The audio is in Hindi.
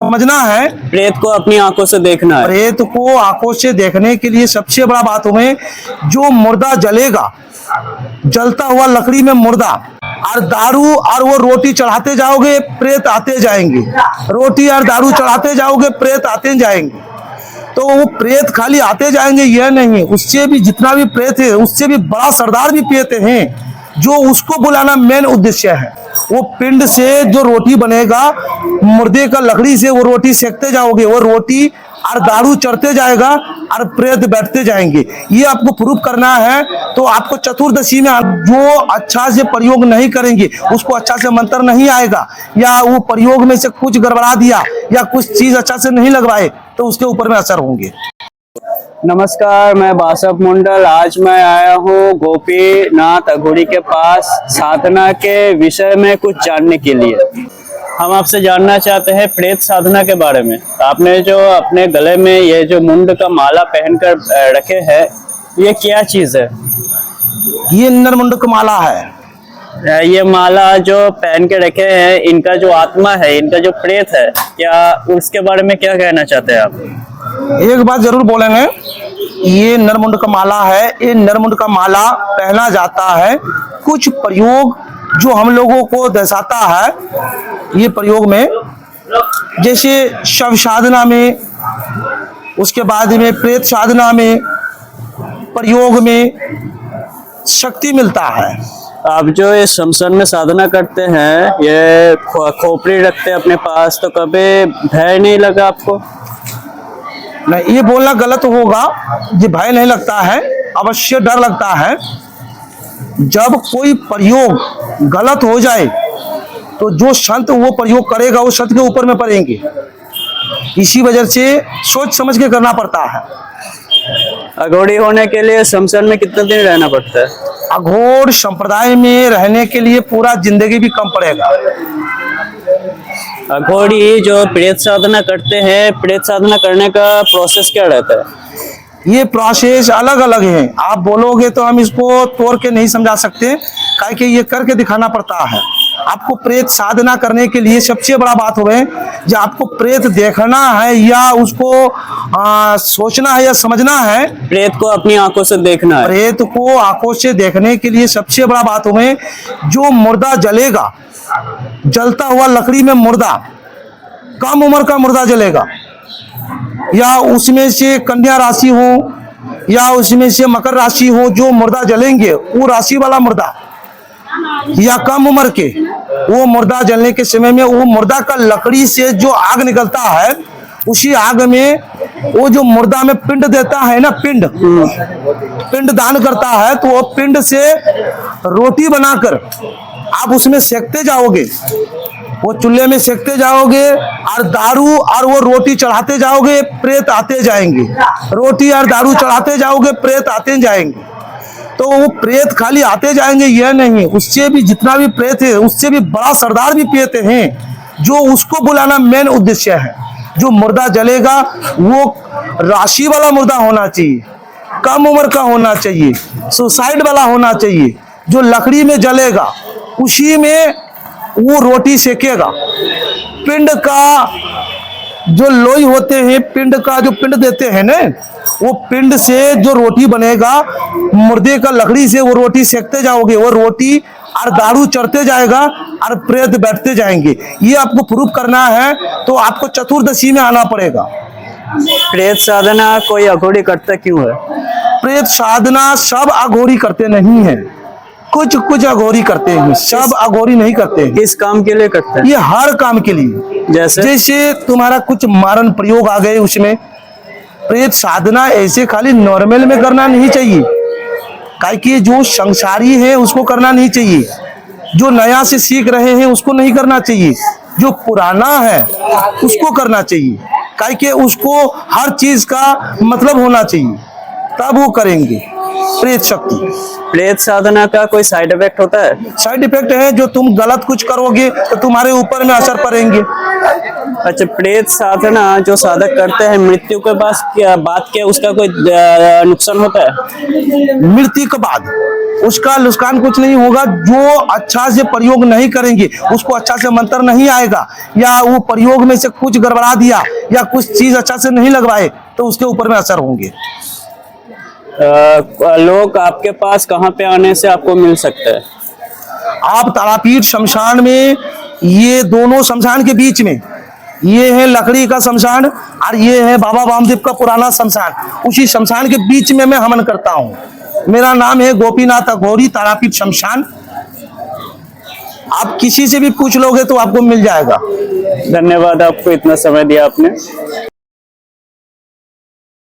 समझना है, प्रेत को अपनी आंखों से देखना है। प्रेत को आंखों से देखने के लिए सबसे बड़ा बात में जो मुर्दा जलेगा, जलता हुआ लकड़ी में मुर्दा और दारू और वो रोटी चढ़ाते जाओगे प्रेत आते जाएंगे, रोटी और दारू चढ़ाते जाओगे प्रेत आते जाएंगे। तो वो प्रेत खाली आते जाएंगे यह नहीं, उससे भी जितना भी प्रेत है उससे भी बड़ा सरदार भी प्रेत हैं, जो उसको बुलाना मेन उद्देश्य है। वो पिंड से जो रोटी बनेगा, मुर्दे का लकड़ी से वो रोटी सेकते जाओगे, वो रोटी और दारू चढ़ते जाएगा और प्रेत बैठते जाएंगे। ये आपको प्रूफ करना है। तो आपको चतुर्दशी में जो अच्छा से प्रयोग नहीं करेंगे, उसको अच्छा से मंत्र नहीं आएगा, या वो प्रयोग में से कुछ गड़बड़ा दिया या कुछ चीज अच्छा से नहीं लगवाए, तो उसके ऊपर में असर होंगे। नमस्कार, मैं बासव मंडल। आज मैं आया हूँ गोपीनाथ अघोरी के पास साधना के विषय में कुछ जानने के लिए। हम आपसे जानना चाहते हैं प्रेत साधना के बारे में। आपने जो अपने गले में ये जो मुंड का माला पहनकर रखे है, ये क्या चीज है? ये नरमुंड का माला है। ये माला जो पहन के रखे हैं, इनका जो आत्मा है, इनका जो प्रेत है, क्या उसके बारे में क्या कहना चाहते हैं आप? एक बात जरूर बोलेंगे, ये नरमुंड का माला है। ये नरमुंड का माला पहना जाता है। कुछ प्रयोग जो हम लोगों को दर्शाता है, ये प्रयोग में जैसे शव साधना में, उसके बाद में प्रेत साधना में, प्रयोग में शक्ति मिलता है। आप जो ये शमशान में साधना करते हैं, ये खोपड़ी रखते हैं अपने पास, तो कभी भय नहीं लगा आपको? नहीं, ये बोलना गलत होगा। ये भय नहीं लगता है, अवश्य डर लगता है। जब कोई प्रयोग गलत हो जाए तो जो संत वो प्रयोग करेगा वो संत के ऊपर में पड़ेंगे। इसी वजह से सोच समझ के करना पड़ता है। अघोरी होने के लिए शमशान में कितने दिन रहना पड़ता है? अघोर संप्रदाय में रहने के लिए पूरा जिंदगी भी कम पड़ेगा। अघोरी जो प्रेत साधना करते हैं, प्रेत साधना करने का प्रोसेस क्या रहता है? ये प्रोसेस अलग अलग है। आप बोलोगे तो हम इसको तोड़ के नहीं समझा सकते, काहे कि ये करके दिखाना पड़ता है। आपको प्रेत साधना करने के लिए सबसे बड़ा बात हुए, जो आपको प्रेत देखना है या उसको सोचना है या समझना है, प्रेत को अपनी आंखों से देखना है। प्रेत को आंखों से देखने के लिए सबसे बड़ा बात हुए, जो मुर्दा जलेगा, जलता हुआ लकड़ी में मुर्दा, कम उम्र का मुर्दा जलेगा, या उसमें से कन्या राशि हो या उसमें से मकर राशि हो, जो मुर्दा जलेंगे वो राशि वाला मुर्दा, या कम उम्र के, वो मुर्दा जलने के समय में वो मुर्दा का लकड़ी से जो आग निकलता है, उसी आग में वो जो मुर्दा में पिंड देता है ना, पिंड दान करता है, तो वो पिंड से रोटी बनाकर आप उसमें सेकते जाओगे, वो चूल्हे में सेकते जाओगे और दारू और वो रोटी चढ़ाते जाओगे, प्रेत आते जाएंगे, रोटी और दारू चढ़ाते जाओगे, प्रेत आते जाएंगे। तो वो प्रेत खाली आते जाएंगे यह नहीं, उससे भी जितना भी प्रेत है उससे भी बड़ा सरदार भी प्रेत हैं, जो उसको बुलाना मेन उद्देश्य है। जो मुर्दा जलेगा वो राशि वाला मुर्दा होना चाहिए, कम उम्र का होना चाहिए, सुसाइड वाला होना चाहिए। जो लकड़ी में जलेगा उसी में वो रोटी सेकेगा। पिंड का जो लोई होते हैं, पिंड का जो पिंड देते हैं ना, वो पिंड से जो रोटी बनेगा, मुर्दे का लकड़ी से वो रोटी सेकते जाओगे, वो रोटी और दारू चढ़ते जाएगा और प्रेत बैठते जाएंगे। ये आपको प्रूफ करना है तो आपको चतुर्दशी में आना पड़ेगा। प्रेत साधना कोई अघोरी करता क्यों है? प्रेत साधना सब अघोरी करते नहीं है, कुछ कुछ अघोरी करते हैं, सब अघोरी नहीं करते हैं। किस काम के लिए करते हैं? ये हर काम के लिए। जैसे तुम्हारा कुछ मारण प्रयोग आ गए, उसमें प्रेत साधना ऐसे खाली नॉर्मल में करना नहीं चाहिए, काहे कि जो संसारी है उसको करना नहीं चाहिए, जो नया से सीख रहे हैं उसको नहीं करना चाहिए, जो पुराना है उसको करना चाहिए, काहे कि उसको हर चीज का मतलब होना चाहिए, तब वो करेंगे। प्रेत शक्ति, प्रेत साधना का कोई साइड इफेक्ट होता है? साइड इफेक्ट है, जो तुम गलत कुछ करोगे तो तुम्हारे ऊपर में असर पड़ेंगे। अच्छा, प्रेत साधना जो साधक करते हैं मृत्यु के बाद क्या उसका कोई नुकसान होता है? मृत्यु के बाद उसका नुकसान कुछ नहीं होगा। जो अच्छा से प्रयोग नहीं करेंगे, उसको अच्छा से मंत्र नहीं आएगा, या वो प्रयोग में से कुछ गड़बड़ा दिया या कुछ चीज अच्छा से नहीं लगवाए, तो उसके ऊपर में असर होंगे। लोग आपके पास कहाँ पे आने से आपको मिल सकते हैं? आप तारापीठ शमशान में, ये दोनों शमशान के बीच में, ये है लकड़ी का शमशान और ये है बाबा वामदेव का पुराना शमशान। उसी शमशान के बीच में मैं हवन करता हूँ। मेरा नाम है गोपीनाथ अघोरी, तारापीठ शमशान। आप किसी से भी पूछ लोगे तो आपको मिल जाएगा। धन्यवाद, आपको इतना समय दिया आपने।